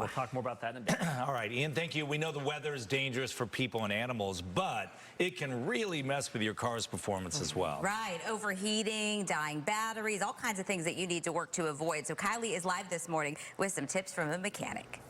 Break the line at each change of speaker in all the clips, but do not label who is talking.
We'll talk more about that in a bit.
All right, Ian, thank you. We know the weather is dangerous for people and animals, but it can really mess with your car's performance as well.
Right, overheating, dying batteries, all kinds of things that you need to work to avoid. So Kylie is live this morning with some tips from a mechanic.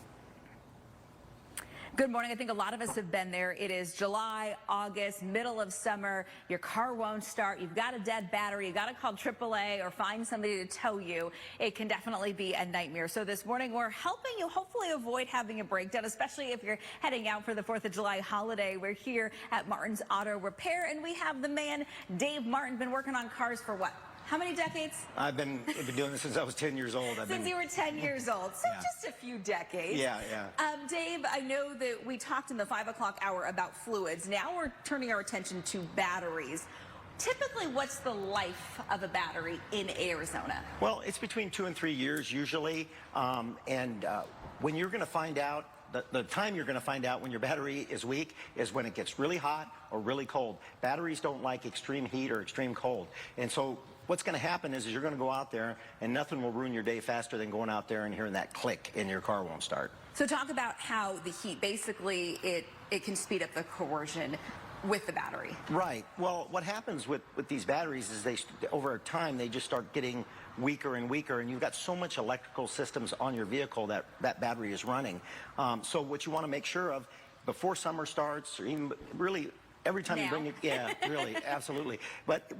Good morning. I think a lot of us have been there. It is July, August, middle of summer. Your car won't start. You've got a dead battery. You've got to call AAA or find somebody to tow you. It can definitely be a nightmare. So this morning, we're helping you hopefully avoid having a breakdown, especially if you're heading out for the 4th of July holiday. We're here at Martin's Auto Repair, and we have the man, Dave Martin, been working on cars for what? How many decades?
I've been doing this since I was 10 years old.
Since you were 10 years old, so
Yeah.
just a few decades.
Yeah.
Dave, I know that we talked in the 5 o'clock hour about fluids. Now we're turning our attention to batteries. Typically, what's the life of a battery in Arizona?
Well, it's between 2 and 3 years usually, when you're going to find out, the time you're going to find out when your battery is weak is when it gets really hot or really cold. Batteries don't like extreme heat or extreme cold, and so what's going to happen is you're going to go out there and nothing will ruin your day faster than going out there and hearing that click and your car won't start.
So talk about how the heat, basically, it can speed up the corrosion with the battery.
Right. Well, what happens with these batteries is over time, they just start getting weaker and weaker, and you've got so much electrical systems on your vehicle that battery is running. So what you want to make sure of before summer starts, or even really every time you bring it, yeah, really, absolutely. But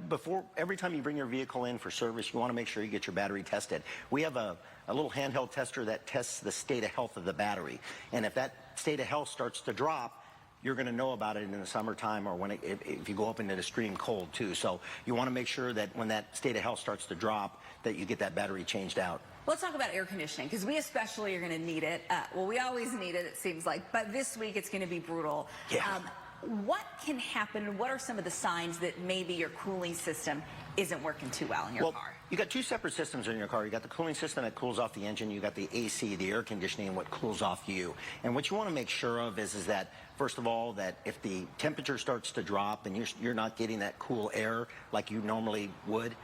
every time you bring your vehicle in for service, you want to make sure you get your battery tested. We have a little handheld tester that tests the state of health of the battery, and if that state of health starts to drop, you're going to know about it in the summertime or if you go up into the extreme cold too. So you want to make sure that when that state of health starts to drop, that you get that battery changed out.
Let's talk about air conditioning, because we especially are going to need it. Well, we always need it, it seems like, but this week it's going to be brutal.
Yeah.
What can happen? What are some of the signs that maybe your cooling system isn't working too well in your car?
You got two separate systems in your car. You got the cooling system that cools off the engine. You got the AC, the air conditioning, what cools off you. And what you want to make sure of is that, first of all, that if the temperature starts to drop and you're not getting that cool air like you normally would,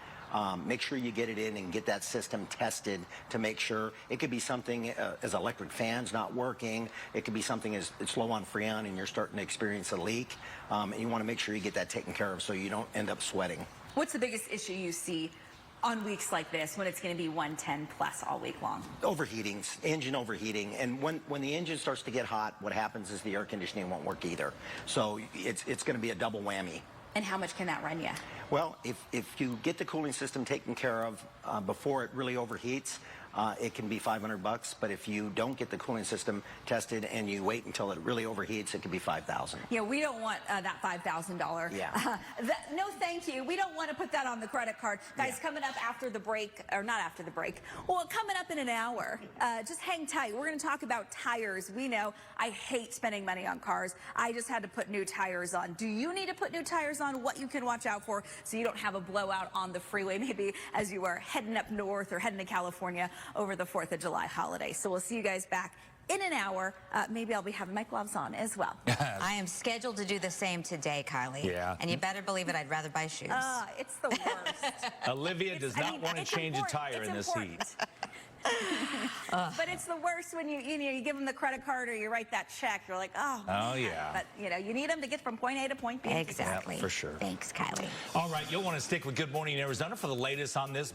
make sure you get it in and get that system tested to make sure. It could be something as electric fans not working. It could be something as it's low on Freon and you're starting to experience a leak. And you want to make sure you get that taken care of so you don't end up sweating.
What's the biggest issue you see on weeks like this when it's going to be 110 plus all week long?
Overheating, engine overheating. And when the engine starts to get hot, what happens is the air conditioning won't work either. So it's going to be a double whammy.
And how much can that run you?
Well, if you get the cooling system taken care of before it really overheats, it can be $500. But if you don't get the cooling system tested and you wait until it really overheats, it could be $5,000.
Yeah, we don't want that $5,000.
Yeah.
No, thank you. We don't want to put that on the credit card. Guys, coming up after the break, or not after the break, well, coming up in an hour, just hang tight. We're going to talk about tires. We know I hate spending money on cars. I just had to put new tires on. Do you need to put new tires on? What you can watch out for so you don't have a blowout on the freeway, maybe as you are heading up north or heading to California over the 4th of July holiday. So we'll see you guys back in an hour. Maybe I'll be having my gloves on as well.
I am scheduled to do the same today, Kylie.
Yeah.
And you better believe it, I'd rather buy shoes.
It's the worst.
Olivia does not want to change a tire in this heat.
But it's the worst when you give them the credit card or you write that check. You're like, oh
yeah.
But you need them to get from point A to point B.
Exactly.
Yeah, for sure.
Thanks, Kylie.
All right, you'll want to stick with Good Morning Arizona for the latest on this